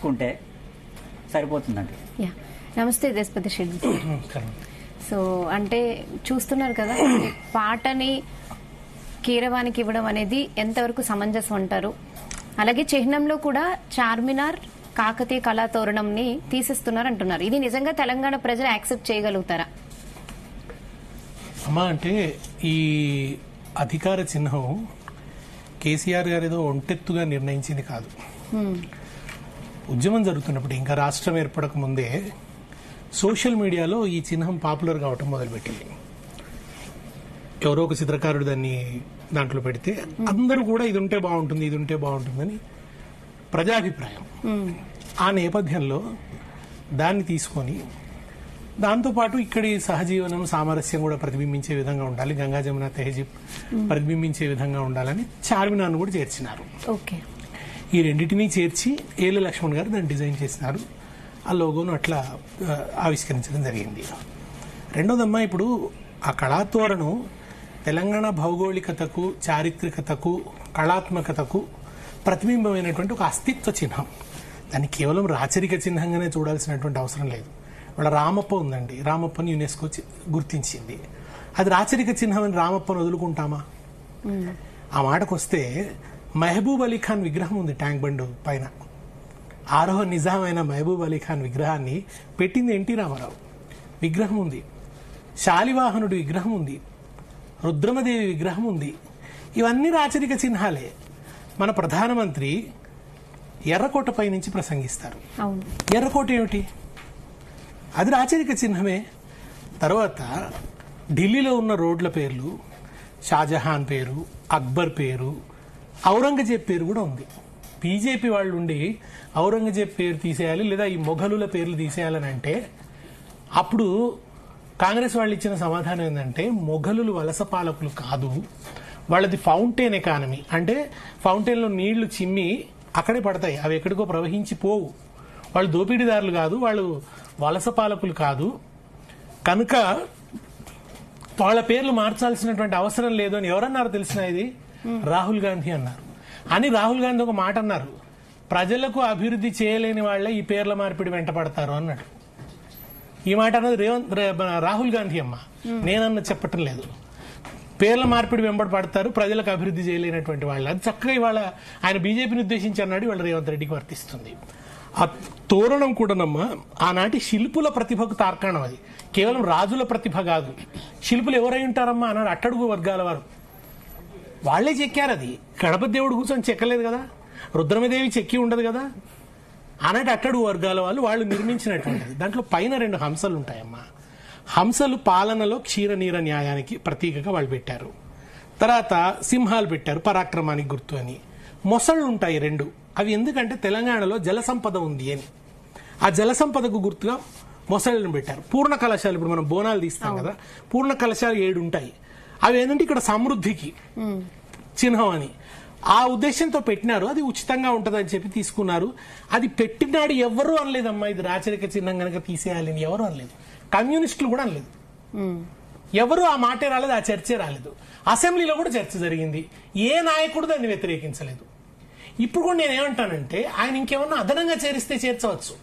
తీసుకుంటే సరిపోతుందండి. నమస్తే దేశపతి శెట్టి. సో అంటే చూస్తున్నారు కదా, పాటని కీరవానికి ఇవ్వడం అనేది ఎంతవరకు సమంజసం అంటారు? అలాగే చిహ్నంలో కూడా చార్మినార్ కాకతీయ కళాతోరణంని తీసేస్తున్నారు అంటున్నారు. ఇది నిజంగా తెలంగాణ ప్రజలు యాక్సెప్ట్ చేయగలుగుతారా? అమ్మా, అంటే ఈ అధికార చిహ్నం కేసీఆర్ గారు ఏదో ఒంటెత్తుగా నిర్ణయించింది కాదు. ఉద్యమం జరుగుతున్నప్పుడు, ఇంకా రాష్ట్రం ఏర్పడక ముందే సోషల్ మీడియాలో ఈ చిహ్నం పాపులర్ కావటం మొదలుపెట్టింది. ఎవరో ఒక చిత్రకారుడు దాంట్లో పెడితే అందరూ కూడా ఇది ఉంటే బాగుంటుంది, ఇది ఉంటే బాగుంటుందని ప్రజాభిప్రాయం. ఆ నేపథ్యంలో దాన్ని తీసుకొని దాంతోపాటు ఇక్కడి సహజీవనం, సామరస్యం కూడా ప్రతిబింబించే విధంగా ఉండాలి, గంగా జమున తెహజీబ్ ప్రతిబింబించే విధంగా ఉండాలని చార్మినార్ను కూడా చేర్చినారు. ఈ రెండింటినీ చేర్చి ఏల లక్ష్మణ్ గారు దాన్ని డిజైన్ చేసినారు. ఆ లోగోను అట్లా ఆవిష్కరించడం జరిగింది. రెండోదమ్మా, ఇప్పుడు ఆ కళాతోరణం తెలంగాణ భౌగోళికతకు, చారిత్రకతకు, కళాత్మకతకు ప్రతిబింబమైనటువంటి ఒక అస్తిత్వ చిహ్నం. దాన్ని కేవలం రాచరిక చిహ్నంగానే చూడాల్సినటువంటి అవసరం లేదు. వాళ్ళ రామప్ప ఉందండి, రామప్పని యునెస్కో గుర్తించింది. అది రాచరిక చిహ్నం అని రామప్పని వదులుకుంటామా? ఆ మాటకు వస్తే మహబూబ్ అలీ ఖాన్ విగ్రహం ఉంది ట్యాంక్ బండ్ పైన. ఆరో నిజామైన మహబూబ్ అలీ ఖాన్ విగ్రహాన్ని పెట్టింది ఎన్టీ రామారావు. విగ్రహం ఉంది. శాలివాహనుడి విగ్రహం ఉంది. రుద్రమదేవి విగ్రహం ఉంది. ఇవన్నీ రాచరిక చిహ్నాలే. మన ప్రధానమంత్రి ఎర్రకోటపై నుంచి ప్రసంగిస్తారు. ఎర్రకోట ఏమిటి? అది రాచరిక చిహ్నమే. తర్వాత ఢిల్లీలో ఉన్న రోడ్ల పేర్లు షాజహాన్ పేరు, అక్బర్ పేరు, ఔరంగజేబ్ పేరు కూడా ఉంది. బీజేపీ వాళ్ళు ఉండి ఔరంగజేబ్ పేరు తీసేయాలి లేదా ఈ మొఘలుల పేర్లు తీసేయాలని అంటే, అప్పుడు కాంగ్రెస్ వాళ్ళు ఇచ్చిన సమాధానం ఏంటంటే, మొఘలులు వలస పాలకులు కాదు, వాళ్ళది ఫౌంటైన్ ఎకానమీ. అంటే ఫౌంటైన్లో నీళ్లు చిమ్మి అక్కడే పడతాయి, అవి ఎక్కడికో ప్రవహించి పోవు. వాళ్ళు దోపిడీదారులు కాదు, వాళ్ళు వలస పాలకులు కాదు, కనుక వాళ్ళ పేర్లు మార్చాల్సినటువంటి అవసరం లేదు అని ఎవరన్నారు తెలిసిన? ఇది రాహుల్ గాంధీ అన్నారు. అని రాహుల్ గాంధీ ఒక మాట అన్నారు, ప్రజలకు అభివృద్ధి చేయలేని వాళ్లే ఈ పేర్ల మార్పిడి వెంట పడతారు అన్నాడు. ఈ మాట అన్నది రాహుల్ గాంధీ అమ్మ, నేనన్న చెప్పటం లేదు. పేర్ల మార్పిడి వెంబడి పడతారు, ప్రజలకు అభివృద్ధి చేయలేనటువంటి వాళ్ళు. అది చక్కగా ఇవాళ ఆయన బీజేపీని ఉద్దేశించి అన్నాడు, ఇవాళ రేవంత్ రెడ్డికి వర్తిస్తుంది. ఆ తోరణం కూడానమ్మా ఆనాటి శిల్పుల ప్రతిభకు తార్కాణం. అది కేవలం రాజుల ప్రతిభ కాదు. శిల్పులు ఎవరై ఉంటారమ్మా అన్నాడు, అట్టడుగు వర్గాల వారు. వాళ్లే చెక్కారు. అది గణపతి దేవుడు కూర్చొని చెక్కలేదు కదా, రుద్రమదేవి చెక్కి ఉండదు కదా. ఆనాటి అట్టడుగు వర్గాల వాళ్ళు నిర్మించినటువంటిది. దాంట్లో పైన 2 హంసలు ఉంటాయమ్మా. హంసలు పాలనలో క్షీరనీర న్యాయానికి ప్రతీకగా వాళ్ళు పెట్టారు. తర్వాత సింహాలు పెట్టారు, పరాక్రమానికి గుర్తు అని. మొసళ్ళు ఉంటాయి 2. అవి ఎందుకంటే తెలంగాణలో జల సంపద ఉంది అని. ఆ జల సంపదకు గుర్తుగా మొసళ్ళను పెట్టారు. పూర్ణ కలశాలు, ఇప్పుడు మనం బోనాలు తీస్తాం కదా, పూర్ణ కలశాలు 7 ఉంటాయి. అవి ఏంటంటే ఇక్కడ సమృద్ధికి చిహ్నం అని ఆ ఉద్దేశంతో పెట్టినారు. అది ఉచితంగా ఉంటుందని చెప్పి తీసుకున్నారు. అది పెట్టినాడు ఎవరు అనలేదమ్మా, ఇది రాచరిక చిహ్నం కనుక తీసేయాలని ఎవరు అనలేదు. కమ్యూనిస్టులు కూడా అనలేదు. ఎవరు ఆ మాటే రాలేదు, ఆ చర్చే రాలేదు. అసెంబ్లీలో కూడా చర్చ జరిగింది, ఏ నాయకుడు దాన్ని వ్యతిరేకించలేదు. ఇప్పుడు కూడా నేనేమంటానంటే, ఆయన ఇంకేమన్నా అదనంగా చేరిస్తే చేర్చవచ్చు.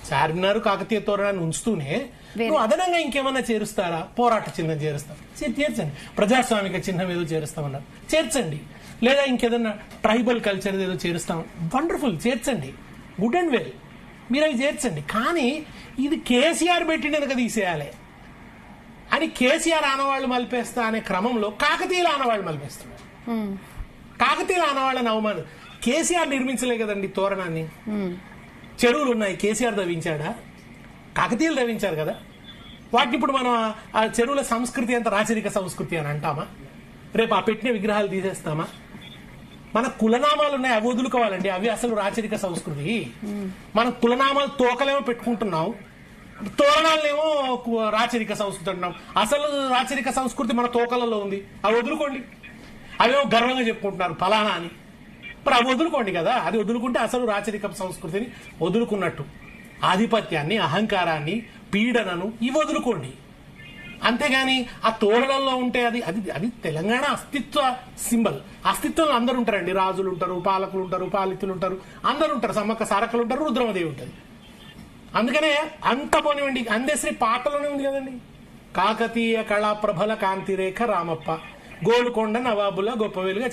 చార్మినార్ కాకతీయ తోరణాన్ని ఉంచుతూనే నువ్వు అదనంగా ఇంకేమన్నా చేరుస్తారా? పోరాట చిహ్నం చేరుస్తాం, చేర్చండి. ప్రజాస్వామిక చిహ్నం ఏదో చేరుస్తామన్నారు, చేర్చండి. లేదా ఇంకేదన్నా ట్రైబల్ కల్చర్ ఏదో చేరుస్తాం, వండర్ఫుల్, చేర్చండి, గుడ్ అండ్ వెల్, మీరు అవి చేర్చండి. కానీ ఇది కేసీఆర్ పెట్టినందుకు తీసేయాలి అని కేసీఆర్ ఆనవాళ్లు మలిపేస్తా అనే క్రమంలో కాకతీయుల ఆనవాళ్లు మలిపేస్తున్నారు. కాకతీయుల ఆనవాళ్లను అవమానం. కేసీఆర్ నిర్మించలే కదండి తోరణాన్ని. చెరువులు ఉన్నాయి, కేసీఆర్ దవ్వించాడా? కాకతీయులు దవ్వించారు కదా. వాటిని ఇప్పుడు మనం ఆ చెరువుల సంస్కృతి అంత రాచరిక సంస్కృతి అని అంటామా? రేపు ఆ పెట్టిన విగ్రహాలు తీసేస్తామా? మన కులనామాలు ఉన్నాయి, అవి వదులుకోవాలండి. అవి అసలు రాచరిక సంస్కృతి. మన కులనామాలు తోకలేమో పెట్టుకుంటున్నాం, తోరణాలనేమో రాచరిక సంస్కృతి అంటున్నాం. అసలు రాచరిక సంస్కృతి మన తోకలలో ఉంది, అవి వదులుకోండి. అవేమో గర్వంగా చెప్పుకుంటున్నారు ఫలానా అని. మరి అవి వదులుకోండి కదా. అది వదులుకుంటే అసలు రాచరిక సంస్కృతిని వదులుకున్నట్టు. ఆధిపత్యాన్ని, అహంకారాన్ని, పీడనను ఇవి వదులుకోండి. అంతేగాని ఆ తోరణంలో ఉంటే అది అది అది తెలంగాణ అస్తిత్వ సింబల్. అస్తిత్వంలో అందరు ఉంటారండి, రాజులు ఉంటారు, పాలకులు ఉంటారు, పాలితులు ఉంటారు, అందరు ఉంటారు, సమ్మక్క సారక్కలు ఉంటారు, రుద్రమదేవి ఉంటుంది. అందుకనే అంత పోనివ్వండి, అందశ్రీ పాటలోనే ఉంది కదండి. కాకతీయ కళా ప్రభల కాంతిరేఖ రామప్ప, గోలుకొండ నవాబుల గొప్ప వెలుగా